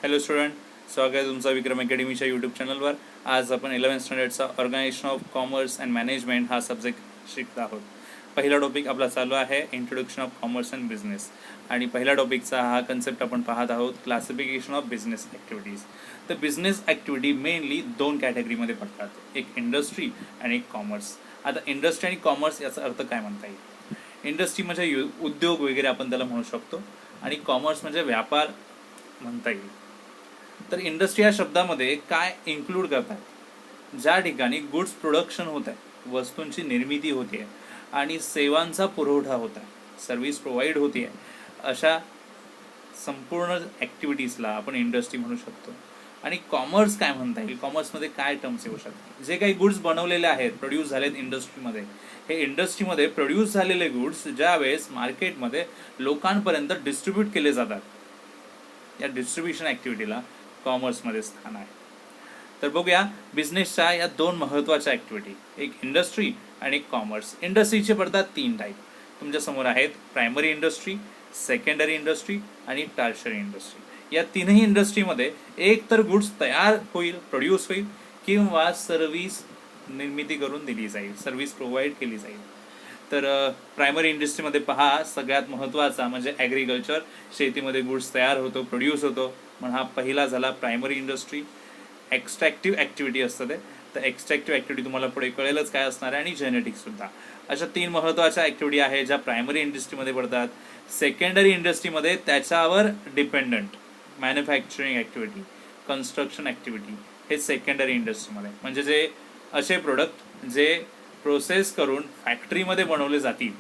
Hello student, स्वागत आहे तुमचा विक्रम अकॅडमीच्या यूट्यूब चॅनलवर. आज आपण 11th स्टँडर्डचा organisation of commerce and management हा सब्जेक्ट शिकत आहोत. पहिला टॉपिक आपला चालू आहे introduction of commerce and business. आणि पहिल्या टॉपिकचा हा कन्सेप्ट आपण पाहत आहोत, क्लासिफिकेशन ऑफ बिझनेस ॲक्टिव्हिटीज. तर बिझनेस ॲक्टिव्हिटी मेनली दोन कॅटेगरीमध्ये पडतात, एक इंडस्ट्री आणि एक कॉमर्स. आता इंडस्ट्री आणि कॉमर्स याचा अर्थ काय म्हणता येईल? इंडस्ट्री म्हणजे उद्योग वगैरे आपण त्याला म्हणू शकतो, आणि कॉमर्स म्हणजे व्यापार म्हणता येईल. तर इंडस्ट्री या शब्दामध्ये काय इन्क्लूड करतात? ज्या ठिकाणी गुड्स प्रोडक्शन होत आहे, वस्तूंची निर्मिती होते आहे आणि सेवांचा पुरवठा होत आहे, सर्व्हिस प्रोव्हाइड होते आहे, अशा संपूर्ण ॲक्टिव्हिटीजला आपण इंडस्ट्री म्हणू शकतो. आणि कॉमर्स काय म्हणता येईल? कॉमर्समध्ये काय टर्म्स येऊ शकतात? जे काही गुड्स बनवलेले आहेत, प्रोड्यूस झालेत इंडस्ट्रीमध्ये, हे इंडस्ट्रीमध्ये प्रोड्यूस झालेले गुड्स ज्यावेळेस मार्केटमध्ये लोकांपर्यंत डिस्ट्रीब्यूट केले जातात, या डिस्ट्रीब्युशन ॲक्टिव्हिटीला कॉमर्समध्ये स्थान आहे. तर बघूया बिझनेसच्या या दोन महत्त्वाच्या ॲक्टिव्हिटी, एक इंडस्ट्री आणि एक कॉमर्स. इंडस्ट्रीचे पडतात तीन टाईप तुमच्यासमोर आहेत: प्रायमरी इंडस्ट्री, सेकंडरी इंडस्ट्री आणि टर्शरी इंडस्ट्री. या तीनही इंडस्ट्रीमध्ये एक तर गुड्स तयार होईल, प्रोड्यूस होईल, किंवा सर्व्हिस निर्मिती करून दिली जाईल, सर्व्हिस प्रोव्हाइड केली जाईल. तर प्रायमरी इंडस्ट्रीमध्ये पहा, सगळ्यात महत्त्वाचा म्हणजे ॲग्रिकल्चर, शेतीमध्ये गुड्स तयार होतो, प्रोड्यूस होतो, म्हणून हा पहिला झाला प्रायमरी इंडस्ट्री. एक्स्ट्रॅक्टिव्ह ॲक्टिव्हिटी असतं ते, तर एक्स्ट्रॅक्टिव्ह ॲक्टिव्हिटी तुम्हाला पुढे कळेलच काय असणार आहे, आणि जेनेटिक्ससुद्धा. अशा तीन महत्त्वाच्या ॲक्टिव्हिटी आहे ज्या प्रायमरी इंडस्ट्रीमध्ये पडतात. सेकंडरी इंडस्ट्रीमध्ये त्याच्यावर dependent manufacturing activity, construction activity, हे सेकंडरी इंडस्ट्रीमध्ये, म्हणजे जे असे प्रोडक्ट जे प्रोसेस करून फॅक्टरीमध्ये बनवले जातील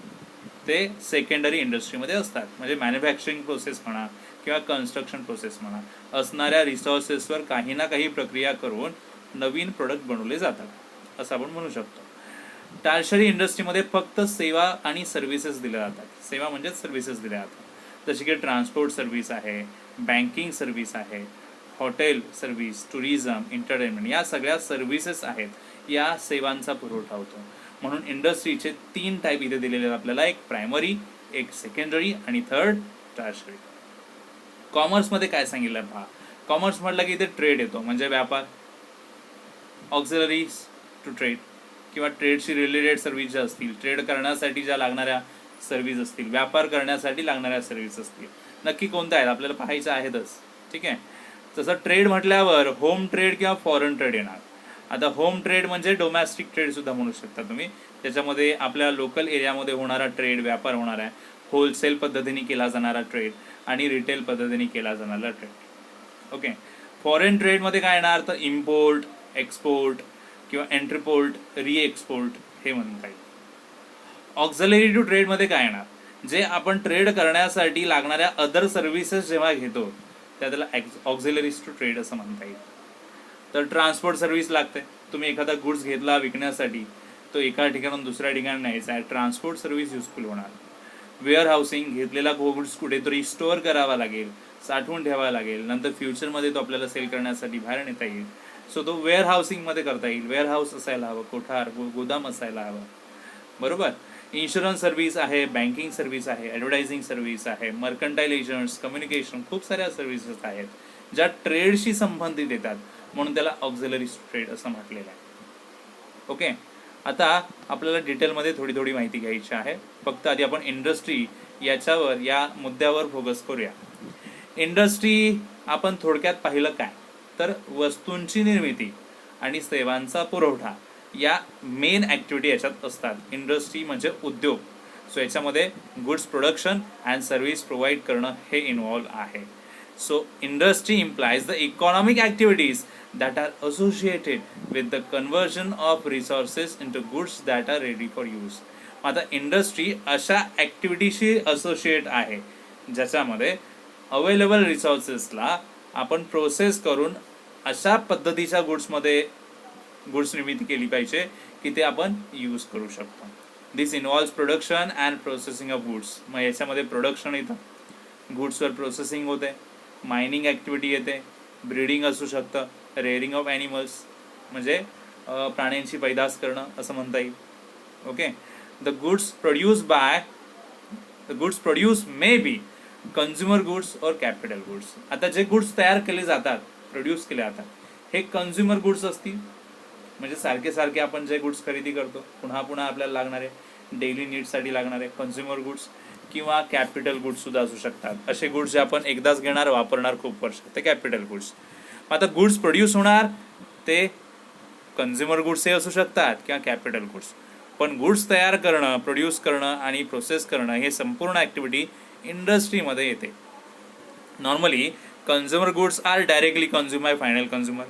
ते सेकंडरी इंडस्ट्रीमध्ये असतात. म्हणजे मॅन्युफॅक्चरिंग प्रोसेस म्हणा किंवा कन्स्ट्रक्शन प्रोसेस म्हणा, असणाऱ्या रिसोर्सेसवर काही ना काही प्रक्रिया करून नवीन प्रोडक्ट बनवले जातात, असं आपण म्हणू शकतो. टर्शरी इंडस्ट्रीमध्ये फक्त सेवा आणि सर्व्हिसेस दिल्या जातात. सेवा म्हणजेच सर्व्हिसेस दिल्या जातात, जसे की ट्रान्सपोर्ट सर्व्हिस आहे, बँकिंग सर्व्हिस आहे, हॉटेल सर्व्हिस, टुरिझम, एंटरटेनमेंट, या सगळ्या सर्व्हिसेस आहेत, या सेवांचा पुरवठा होतो. म्हणून इंडस्ट्रीचे तीन टाईप इथे दिलेले आहेत आपल्याला, एक प्रायमरी, एक सेकंडरी आणि थर्ड टर्शरी. कॉमर्समध्ये काय सांगितलं पहा. कॉमर्स म्हटलं की इथे ट्रेड येतो, म्हणजे व्यापार, ऑक्झिलरीज टू ट्रेड किंवा ट्रेडशी रिलेटेड सर्व्हिस ज्या असतील, ट्रेड करण्यासाठी ज्या लागणाऱ्या सर्व्हिस असतील, व्यापार करण्यासाठी लागणाऱ्या सर्व्हिस असतील, नक्की कोणत्या आहेत आपल्याला पाहायच्या आहेतच. ठीक आहे. तसं ट्रेड म्हटल्यावर होम ट्रेड किंवा फॉरेन ट्रेड येणार. आता होम ट्रेड म्हणजे डोमॅस्टिक ट्रेड सुद्धा म्हणू शकता तुम्ही, त्याच्यामध्ये आपल्या लोकल एरियामध्ये होणारा ट्रेड, व्यापार होणार आहे, होलसेल पद्धतीने केला जाणारा ट्रेड आणि रिटेल पद्धतीने केला जाणारा ट्रेड. ओके. फॉरेन ट्रेडमध्ये काय येणार, तर इम्पोर्ट, एक्सपोर्ट किंवा एंट्रीपोर्ट, रिएक्सपोर्ट हे म्हणता येईल. ऑक्झिलरी टू ट्रेडमध्ये काय येणार, जे आपण ट्रेड करण्यासाठी लागणाऱ्या अदर सर्व्हिसेस जेव्हा घेतो त्याला ऑक्झिलरीज टू ट्रेड असं म्हणता येईल. तर ट्रान्सपोर्ट सर्व्हिस लागते, तुम्ही एखादा गुड्स घेतला विकण्यासाठी, तो एका ठिकाणून दुसऱ्या ठिकाणी न्यायचा आहे, ट्रान्सपोर्ट सर्व्हिस युजफुल होणार. वेअर हाऊसिंग, घेतलेला गुड्स कुठेतरी स्टोअर करावा लागेल, साठवून ठेवावा लागेल, नंतर फ्युचरमध्ये तो आपल्याला सेल करण्यासाठी बाहेर नेता येईल, सो तो वेअर हाऊसिंगमध्ये करता येईल. वेअर हाऊस असायला हवं, कोठार, गोदाम असायला हवं, बरोबर. इन्शुरन्स सर्व्हिस आहे, बँकिंग सर्व्हिस आहे, ॲडव्हर्टायझिंग सर्व्हिस आहे, मर्कंटाईल एजंट्स, कम्युनिकेशन, खूप साऱ्या सर्व्हिसेस आहेत ज्या ट्रेडशी संबंधित येतात, म्हणून त्याला ऑक्झिलरी ट्रेड असं म्हटलेलं आहे. ओके. आता आपल्याला डिटेलमध्ये थोडी माहिती घ्यायची आहे. फक्त आधी आपण इंडस्ट्री याच्यावर, या मुद्द्यावर फोकस करूया. इंडस्ट्री आपण थोडक्यात पाहिलं काय, तर वस्तूंची निर्मिती आणि सेवांचा पुरवठा या मेन ॲक्टिव्हिटी याच्यात असतात. इंडस्ट्री म्हणजे उद्योग, सो याच्यामध्ये goods production and service provide करणं हे इन्व्हॉल्व आहे. So industry implies the economic activities that are associated with the conversion of resources into goods that are ready for use. आता industry अशा ॲक्टिव्हिटीशी असोसिएट आहे ज्याच्यामध्ये अवेलेबल रिसोर्सेसला आपण process करून अशा पद्धतीच्या गुड्स निर्मिती केली पाहिजे की ते आपण यूज करू शकतो. This involves production and processing of goods. मग याच्यामध्ये प्रोडक्शन येतं, गुड्सवर प्रोसेसिंग होते, मायनिंग ॲक्टिव्हिटी येते, ब्रीडिंग असू शकतं, रेअरिंग ऑफ ॲनिमल्स म्हणजे प्राण्यांची पैदास करणं असं म्हणता येईल. Okay. The goods produce may be consumer goods और कॅपिटल गुड्स. आता जे गुड्स तयार केले जातात, प्रोड्यूस केले जातात, हे कंझ्युमर गुड्स असतील, म्हणजे सारखे सारखे आपण जे गुड्स खरेदी करतो, पुन्हा पुन्हा आपल्याला लागणारे डेली नीड्ससाठी लागणारे कंझ्युमर गुड्स, किंवा कॅपिटल गुड्स सुद्धा असू शकतात. असे गुड्स जे आपण एकदाच घेणार, वापरणार खूप वर्ष, ते कॅपिटल गुड्स. आता गुड्स प्रोड्यूस होणार ते कंझ्युमर गुड्स हे असू शकतात किंवा कॅपिटल गुड्स. पण गुड्स तयार करणं, प्रोड्यूस करणं आणि प्रोसेस करणं हे संपूर्ण ॲक्टिव्हिटी इंडस्ट्रीमध्ये येते. Normally consumer goods are directly consume by final consumer,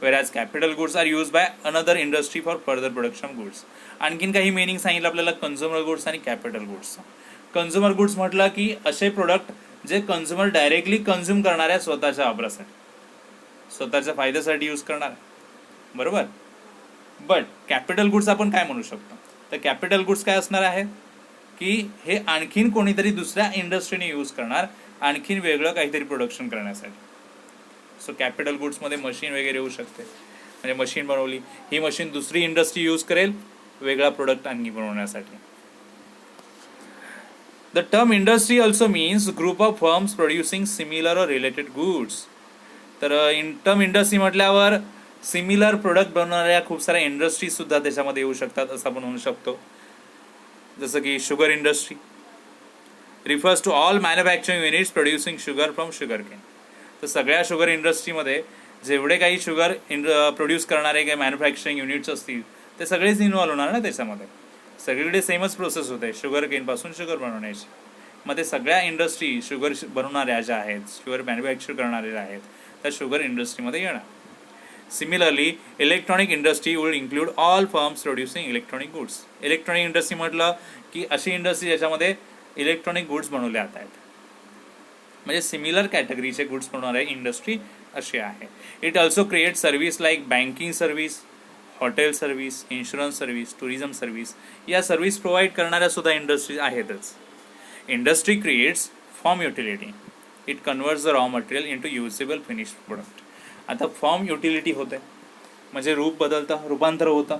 whereas capital goods are used by another industry for further production of goods. आणखीन काही मिनिंग सांगितलं आपल्याला कंझ्युमर गुड्स आणि कॅपिटल गुड्सचं. कंझ्युमर गुड्स म्हटलं की असे प्रोडक्ट जे कंझ्युमर डायरेक्टली कंझ्युम करणाऱ्या स्वतःच्या वापरासाठी, स्वतःच्या फायद्यासाठी यूज करणार, बरोबर. बट कॅपिटल गुड्स आपण काय म्हणू शकतो, तर कॅपिटल गुड्स काय असणार आहे की हे आणखीन कोणीतरी दुसऱ्या इंडस्ट्रीने यूज करणार, आणखीन वेगळं काहीतरी प्रोडक्शन करण्यासाठी. सो कॅपिटल गुड्समध्ये मशीन वगैरे येऊ शकते, म्हणजे मशीन बनवली, ही मशीन दुसरी इंडस्ट्री यूज करेल वेगळा प्रोडक्ट आणखी बनवण्यासाठी. The term industry also means group of firms producing similar और रिलेटेड गुड्स. तर टर्म इंडस्ट्री म्हटल्यावर सिमिलर प्रोडक्ट बनवणाऱ्या खूप साऱ्या इंडस्ट्रीज सुद्धा त्याच्यामध्ये येऊ शकतात, असं आपण म्हणू शकतो. जसं की sugar industry refers to all manufacturing units producing sugar from sugar cane. तर सगळ्या शुगर इंडस्ट्रीमध्ये जेवढे काही शुगर प्रोड्यूस करणारे काही मॅन्युफॅक्चरिंग युनिट्स असतील ते सगळेच इन्व्हॉल्व होणार ना त्याच्यामध्ये. सगळीकडे सेमच प्रोसेस होते शुगर केनपासून शुगर बनवण्याची. मग ते सगळ्या इंडस्ट्री शुगर बनवणाऱ्या ज्या आहेत, शुगर मॅन्युफॅक्चर करणाऱ्या आहेत, त्या शुगर इंडस्ट्रीमध्ये येणार. Similarly electronic industry will include all firms producing electronic goods. Electronic industry म्हटलं की अशी इंडस्ट्री ज्याच्यामध्ये इलेक्ट्रॉनिक गुड्स बनवले जात आहेत, म्हणजे सिमिलर कॅटेगरीचे गुड्स बनवणारे इंडस्ट्री अशी आहे. It also create service like banking service, hotel service, insurance service, tourism service, या सर्व्हिस प्रोव्हाइड करणाऱ्या सुद्धा इंडस्ट्रीज आहेतच. Industry creates form utility. It converts the raw material into usable finished product. आता form utility होते म्हणजे रूप बदलतं, रूपांतर होतं,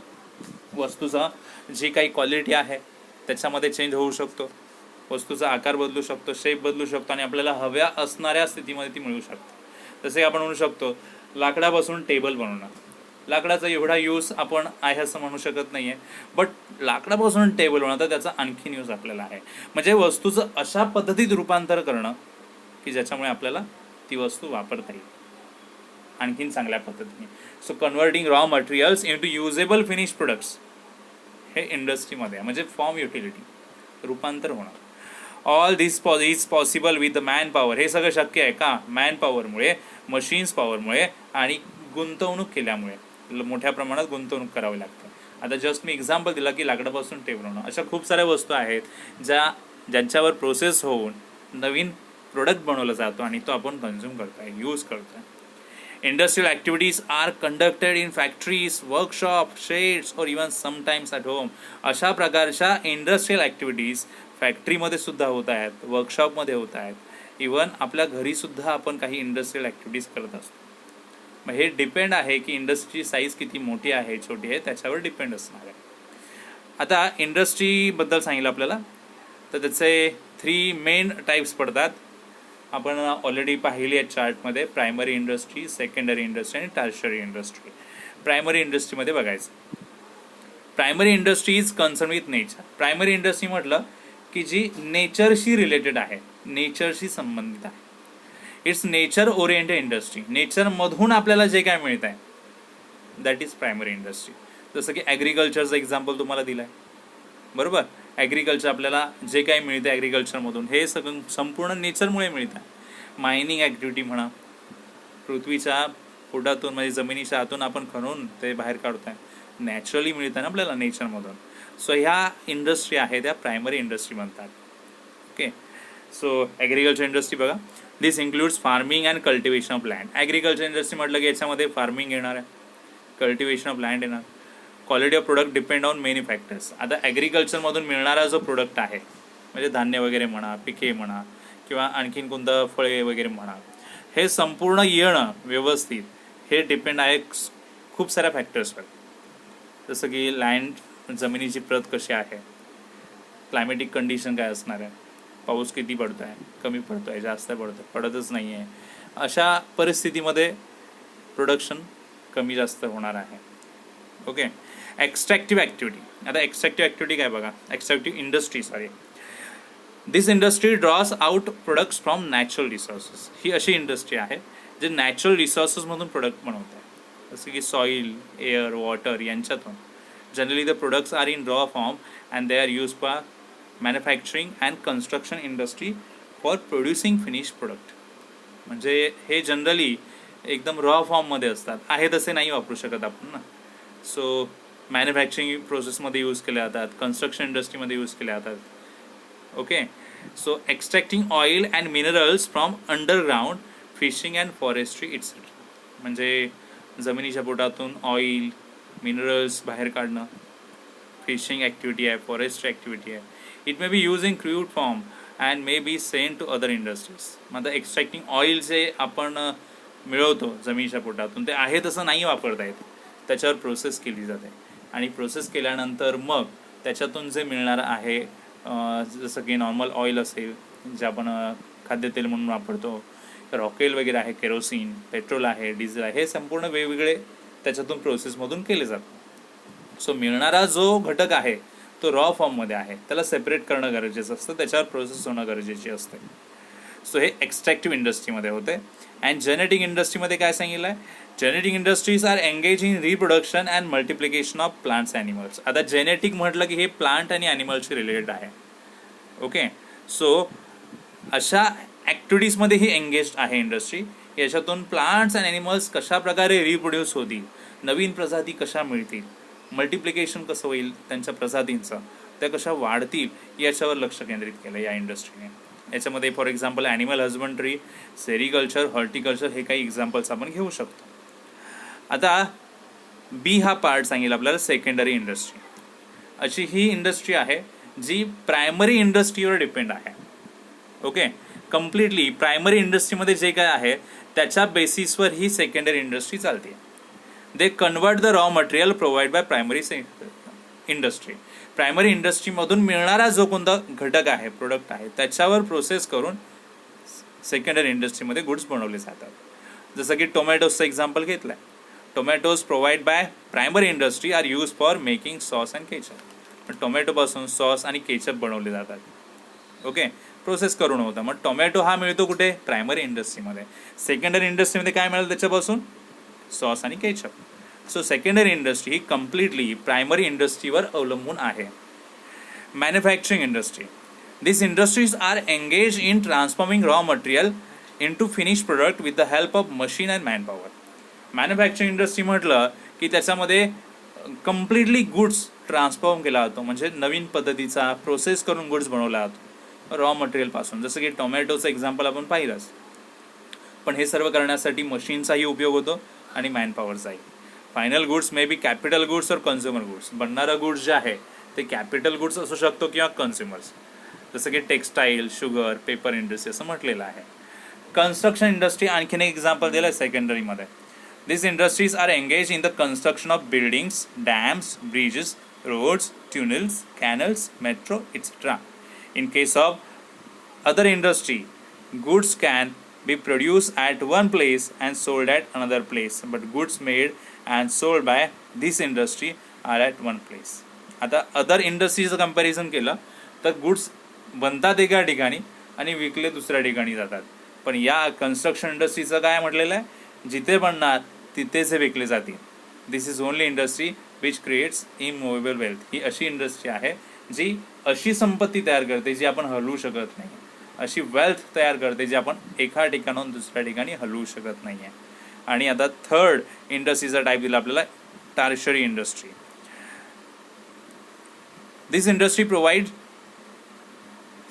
वस्तूचा जी काही क्वालिटी आहे त्याच्यामध्ये चेंज होऊ शकतो, वस्तूचा आकार बदलू शकतो, शेप बदलू शकतो आणि आपल्याला हव्या असणाऱ्या स्थितीमध्ये ती मिळू शकते. जसे आपण म्हणू शकतो लाकडापासून टेबल बनवणं. लाकडाचा एवढा यूज आपण आहे असं म्हणू शकत नाही आहे, बट लाकडापासून टेबल बनवणं तर त्याचा आणखीन यूज आपल्याला आहे. म्हणजे वस्तूचं अशा पद्धतीत रूपांतर करणं की ज्याच्यामुळे आपल्याला ती वस्तू वापरता येईल आणखीन चांगल्या पद्धतीने. So converting raw materials into usable finish products हे इंडस्ट्रीमध्ये म्हणजे फॉर्म युटिलिटी, रूपांतर होणं. All this is possible with the man power. हे सगळं शक्य आहे का? मॅन पॉवरमुळे, मशीन्स पॉवरमुळे आणि गुंतवणूक केल्यामुळे. मोठ्या प्रमाणात गुंतवणूक करावी लागते. आता जस्ट मी एक्झाम्पल दिला की लाकडापासून टेबल बनवणं. अशा खूप साऱ्या वस्तू आहेत ज्यांच्यावर प्रोसेस होऊन नवीन प्रोडक्ट बनवला जातो आणि तो आपण कन्झ्युम करतोय, यूज करतोय. Industrial activities are conducted in factories, workshop, sheds और इवन समटाइम्स ॲट होम. अशा प्रकारच्या इंडस्ट्रियल ॲक्टिव्हिटीज फॅक्टरीमध्ये सुद्धा होत आहेत, वर्कशॉपमध्ये होत आहेत, इवन आपल्या घरीसुद्धा आपण काही इंडस्ट्रियल ॲक्टिव्हिटीज करत असतो. मग हे डिपेंड आहे की इंडस्ट्रीची साईज किती मोठी आहे छोटी आहे त्याच्यावर डिपेंड असणार आहे. आता इंडस्ट्रीबद्दल सांगितलं आपल्याला, तर त्याचे 3 मेन टाईप्स पडतात. आपण ऑलरेडी पाहिली आहे चार्टमध्ये. प्रायमरी इंडस्ट्री, सेकंडरी इंडस्ट्री आणि टर्शरी इंडस्ट्री. प्रायमरी इंडस्ट्रीमध्ये बघायचं, primary industry is concern with nature. Primary industry म्हटलं की जी नेचरशी रिलेटेड आहे, नेचरशी संबंधित आहे. It's nature oriented industry. नेचरमधून आपल्याला जे काय मिळत आहे दॅट इज प्रायमरी इंडस्ट्री. जसं की ॲग्रिकल्चरचं एक्झाम्पल तुम्हाला दिलं आहे, बरोबर. ॲग्रिकल्चर आपल्याला जे काही मिळतं ॲग्रिकल्चरमधून हे सगळं संपूर्ण नेचरमुळे मिळतं. मायनिंग ॲक्टिव्हिटी म्हणा, पृथ्वीच्या पोटातून म्हणजे जमिनीच्या आतून आपण खणून ते बाहेर काढतो आहे, नॅचरली मिळतं ना आपल्याला नेचरमधून. सो ह्या इंडस्ट्री आहे त्या प्रायमरी इंडस्ट्री म्हणतात. ओके, सो ॲग्रिकल्चर इंडस्ट्री बघा, this includes farming and cultivation of land. Agriculture industry म्हटलं की याच्यामध्ये फार्मिंग येणार आहे, कल्टिवेशन ऑफ लँड येणार. Quality of product depend on many factors. आता ॲग्रिकल्चरमधून मिळणारा जो प्रोडक्ट आहे म्हणजे धान्य वगैरे म्हणा, पिके म्हणा किंवा आणखीन कोणतं फळे वगैरे म्हणा, हे संपूर्ण येणं व्यवस्थित हे डिपेंड आहे खूप साऱ्या फॅक्टर्सवर. जसं की लँड, जमिनीची प्रत कशी आहे, क्लायमेटिक कंडिशन काय असणार आहे, पाऊस किती पडतो आहे, कमी पडतो आहे, जास्त पडतो आहे, पडतच नाही आहे, अशा परिस्थितीमध्ये प्रोडक्शन कमी जास्त होणार आहे. ओके. Extractive activity. आता एक्स्ट्रॅक्टिव्ह ॲक्टिव्हिटी काय बघा, extractive industry sorry. This industry draws out products from natural resources. ही अशी इंडस्ट्री आहे जे नॅचरल रिसोर्सेसमधून प्रोडक्ट बनवत आहे, जसं की सॉईल, एअर, वॉटर यांच्यातून. Generally the products are in raw form and they are use for manufacturing and construction industry for producing finish product. म्हणजे हे जनरली एकदम रॉ फॉर्ममध्ये असतात, आहे तसे नाही वापरू शकत आपण ना. सो मॅन्युफॅक्चरिंग प्रोसेसमध्ये यूज केले जातात, कन्स्ट्रक्शन इंडस्ट्रीमध्ये यूज केले जातात. Okay. So extracting oil and minerals from underground, fishing and forestry etcetera. म्हणजे जमिनीच्या पोटातून ऑइल, मिनरल्स बाहेर काढणं, फिशिंग ॲक्टिव्हिटी आहे, फॉरेस्ट्री ॲक्टिव्हिटी आहे. It may be use in crude form and may be send to other industries. मग आता एक्स्ट्रॅक्टिंग oil जे आपण मिळवतो जमिनीच्या पोटातून, ते आहे तसं नाही वापरता येत, त्याच्यावर प्रोसेस केली जाते. आणि प्रोसेस केल्यानंतर मग त्याच्यातून जे मिळणार आहे, जसं की नॉर्मल ऑइल असेल जे आपण खाद्यतेल म्हणून वापरतो, रॉकेल वगैरे आहे, केरोसिन, पेट्रोल आहे, डिझेल आहे, हे संपूर्ण वेगवेगळे त्याच्यातून प्रोसेसमधून केले जातात. सो मिळणारा जो घटक आहे तो रॉ फॉर्ममध्ये आहे, त्याला सेपरेट करणं गरजेचं असतं, त्याच्यावर प्रोसेस होणं गरजेची असते. सो हे एक्स्ट्रॅक्टिव्ह इंडस्ट्रीमध्ये होते. अँड जेनेटिक इंडस्ट्रीमध्ये काय सांगितलं आहे, genetic industries are engage in reproduction and multiplication of plants animals. आता जेनेटिक म्हटलं की हे प्लांट आणि ॲनिमल्सशी रिलेटेड आहे. ओके. सो अशा ॲक्टिव्हिटीजमध्ये ही एंगेज आहे इंडस्ट्री. याच्यातून प्लांट्स अँड ॲनिमल्स कशा प्रकारे रिप्रोड्यूस होतील, नवीन प्रजाती कशा मिळतील, मल्टिप्लिकेशन कसं होईल त्यांच्या प्रजातींचं, त्या कशा वाढतील, याच्यावर लक्ष केंद्रित केलं या इंडस्ट्रीने. याच्यामध्ये for example animal husbandry, sericulture, horticulture हे काही एक्झाम्पल्स आपण घेऊ शकतो. आता बी हा पार्ट सांगेल आपल्याला सेकंडरी इंडस्ट्री. अशी ही इंडस्ट्री आहे जी प्रायमरी इंडस्ट्रीवर डिपेंड आहे. ओके. कम्प्लिटली प्रायमरी इंडस्ट्रीमध्ये जे काय आहे त्याच्या बेसिसवर ही सेकंडरी इंडस्ट्री चालते. They convert the raw material provide by primary industry. Primary इंडस्ट्रीमधून मिळणारा जो कोणता घटक आहे, प्रोडक्ट आहे, त्याच्यावर प्रोसेस करून सेकंडरी इंडस्ट्रीमध्ये गुड्स बनवले जातात. जसं की टोमॅटोजचं एक्झाम्पल घेतलं आहे. Tomatoes provide by primary industry are use for making sauce and ketchup. टोमॅटोपासून सॉस आणि केचप बनवले जातात. ओके. प्रोसेस करून होतं. मग टोमॅटो हा मिळतो कुठे, प्रायमरी इंडस्ट्रीमध्ये. सेकंडरी इंडस्ट्रीमध्ये काय मिळेल त्याच्यापासून, सॉस आणि केचप. सो सेकंडरी इंडस्ट्री ही कम्प्लिटली प्रायमरी इंडस्ट्रीवर अवलंबून आहे. Manufacturing industry. This industries are engage in transforming raw material into finish product with the help of machine and manpower. Manufacturing industry म्हटलं की त्याच्यामध्ये कम्प्लिटली गुड्स ट्रान्सफॉर्म केला जातो, म्हणजे नवीन पद्धतीचा प्रोसेस करून गुड्स बनवला जातो रॉ मटेरियलपासून. जसं की टोमॅटोचं एक्झाम्पल आपण पाहिलंच. पण हे सर्व करण्यासाठी मशीनचाही उपयोग होतो आणि मॅनपॉवरचाही. Final goods may be capital goods और कन्झ्युमर गुड्स. बनणारं गुड्स जे आहे ते कॅपिटल गुड्स असू शकतो किंवा कन्झ्युमर्स, जसं की टेक्स्टाईल, शुगर, पेपर इंडस्ट्री असं म्हटलेलं आहे. कन्स्ट्रक्शन इंडस्ट्री आणखीन एक एक्झाम्पल दिलं आहे सेकंडरीमध्ये. This industries are engage in the construction of buildings, dams, bridges, roads, tunnels, canals, metro etcetera. In case of other industry, goods can be produced at one place and sold at another place, but goods made and sold by this industry are at one place. आता other इंडस्ट्रीचं comparison केलं तर goods बनतात एका ठिकाणी आणि विकले दुसऱ्या ठिकाणी जातात. पण या कन्स्ट्रक्शन इंडस्ट्रीचं काय म्हटलेलं आहे, जिथे बनणार तिथेच हे विकले जातील. This is only industry which creates immovable wealth. ही अशी इंडस्ट्री आहे जी अशी संपत्ती तयार करते जी आपण हलवू शकत नाही, अशी वेल्थ तयार करते जी आपण एका ठिकाणाहून दुसऱ्या ठिकाणी हलवू शकत नाही आहे. आणि आता थर्ड इंडस्ट्रीचा टाईप दिला आपल्याला, tertiary industry. This industry provide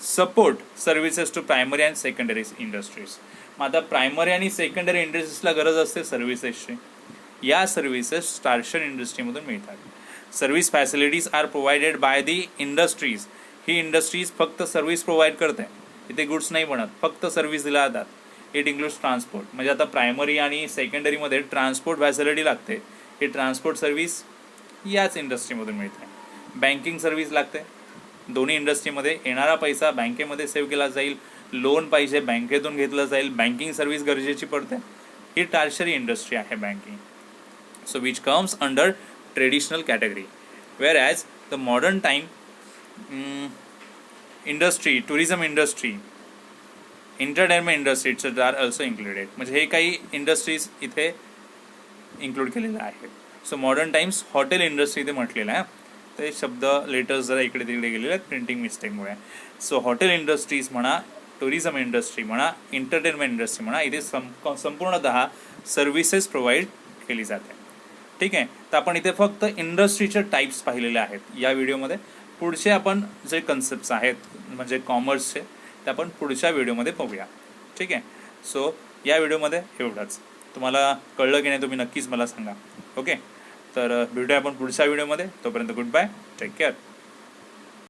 support services to primary and secondary industries. मग आता प्रायमरी आणि सेकंडरी इंडस्ट्रीजला गरज असते सर्व्हिसेसची. या सर्व्हिसेस टर्शरी इंडस्ट्रीमधून मिळतात. Service facilities are provided by the industries. ही इंडस्ट्रीज फक्त सर्व्हिस प्रोव्हाइड करते, इथे गुड्स नाही बनत, फक्त सर्व्हिस दिल्या जातात. It includes transport. म्हणजे आता प्रायमरी आणि सेकंडरीमध्ये ट्रान्सपोर्ट फॅसिलिटी लागते, ही ट्रान्सपोर्ट सर्व्हिस याच इंडस्ट्रीमधून मिळते. बँकिंग सर्व्हिस लागते, दोन्ही इंडस्ट्रीमध्ये येणारा पैसा बँकेमध्ये सेव्ह केला जाईल, लोन पाहिजे बँकेतून घेतलं जाईल, बँकिंग सर्व्हिस गरजेची पडते. ही टर्शरी इंडस्ट्री आहे banking. So which comes under traditional category. Whereas the modern time industry, tourism industry, entertainment industries are also included. म्हणजे हे काही इंडस्ट्रीज इथे इन्क्लूड केलेलं आहे. So modern times hotel industry इथे म्हटलेलं आहे, ते शब्द लेटर्स जरा इकडे तिकडे गेलेले आहेत प्रिंटिंग मिस्टेकमुळे. सो हॉटेल इंडस्ट्रीज म्हणा, टुरिझम इंडस्ट्री म्हणा, एंटरटेनमेंट इंडस्ट्री म्हणा, इथे संपूर्णतः सर्व्हिसेस प्रोव्हाइड केली जाते. ठीक आहे. तर आपण इथे फक्त इंडस्ट्रीचे टाईप्स पाहिलेले आहेत या व्हिडिओमध्ये. पुढचे आपण जे कन्सेप्ट्स आहेत म्हणजे कॉमर्सचे ते आपण पुढच्या व्हिडिओमध्ये पाहूया. ठीक आहे. सो या व्हिडिओमध्ये एवढंच. तुम्हाला कळलं की नाही तुम्ही नक्कीच मला सांगा. ओके. तर भेटूया आपण पुढच्या व्हिडिओमध्ये. तोपर्यंत गुड बाय, टेक केअर.